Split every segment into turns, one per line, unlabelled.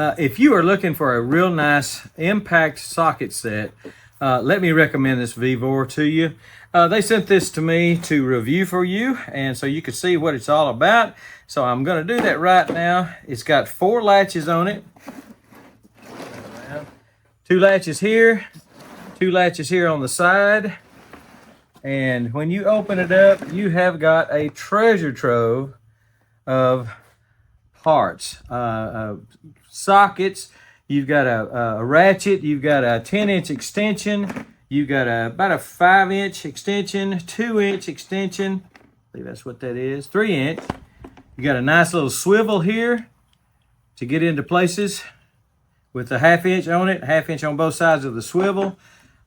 If you are looking for a real nice impact socket set, let me recommend this VEVOR to you. They sent this to me to review for you, and so you can see what it's all about. So I'm going to do that right now. It's got 4 latches on it. 2 latches here, 2 latches here on the side. And when you open it up, you have got a treasure trove of parts, sockets. You've got a ratchet, you've got a 10-inch extension, you've got about a 5-inch extension, 2-inch extension, I believe that's what that is, 3-inch. You got a nice little swivel here to get into places with a 1/2 inch on it, 1/2 inch on both sides of the swivel.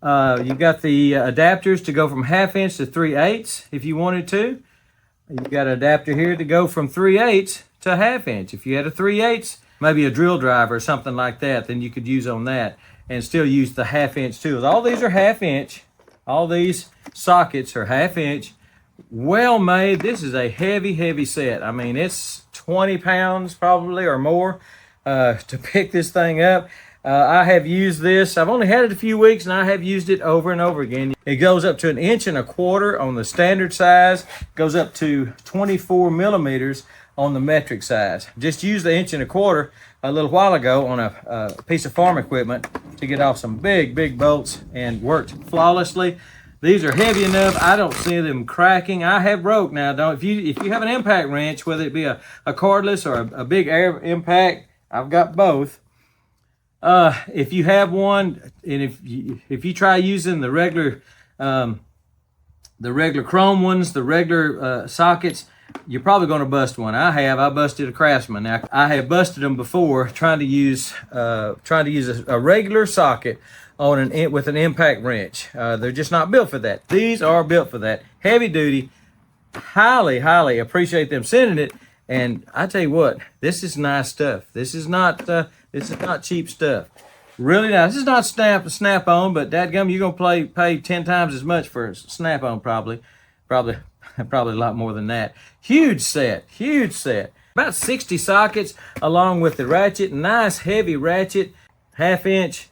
You've got the adapters to go from 1/2 inch to 3/8 if you wanted to. You've got an adapter here to go from 3/8 to 1/2 inch. If you had a 3/8, maybe a drill driver or something like that, then you could use on that and still use the 1/2 inch tools. All these are 1/2 inch. All these sockets are 1/2 inch. Well made. This is a heavy set. I mean, it's 20 pounds probably or more to pick this thing up. I have used this. I've only had it a few weeks, and I have used it over and over again. It goes up to 1 1/4 inch on the standard size. Goes up to 24 millimeters on the metric size. Just used the 1 1/4 inch a little while ago on a piece of farm equipment to get off some big bolts, and worked flawlessly. These are heavy enough. I don't see them cracking. I have broke now. If you have an impact wrench, whether it be a cordless or a big air impact, I've got both. If you have one, and if you try using the regular chrome ones, the regular sockets, you're probably going to bust one. I busted a Craftsman. Now, I have busted them before trying to use a regular socket on with an impact wrench. They're just not built for that. These are built for that. Heavy duty. Highly appreciate them sending it. And I tell you what, this is nice stuff. This is not cheap stuff. Really nice. This is not snap on, but dadgum, you're gonna pay 10 times as much for a snap on probably a lot more than that. Huge set. About 60 sockets along with the ratchet. Nice heavy ratchet, 1/2 inch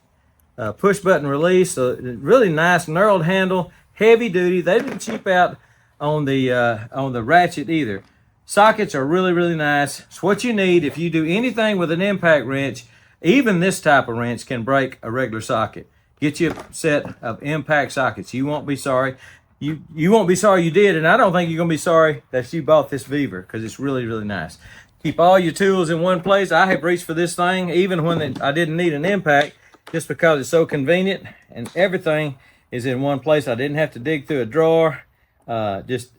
push button release. So really nice knurled handle, heavy duty. They didn't cheap out on the ratchet either. Sockets are really nice. It's what you need if you do anything with an impact wrench. Even this type of wrench can break a regular socket. Get you a set of impact sockets. You won't be sorry. You won't be sorry you did, and I don't think you're gonna be sorry that you bought this VEVOR, because it's really nice. Keep all your tools in one place. I have reached for this thing even when I didn't need an impact, just because it's so convenient and everything is in one place. I didn't have to dig through a drawer. Just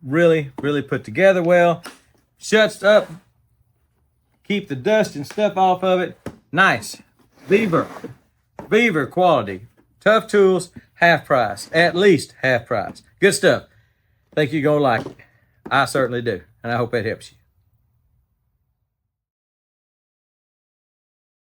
really put together well. Shuts up. Keep the dust and stuff off of it. Nice. VEVOR quality. Tough tools, half price. At least half price. Good stuff. Think you're going to like it. I certainly do. And I hope that helps you.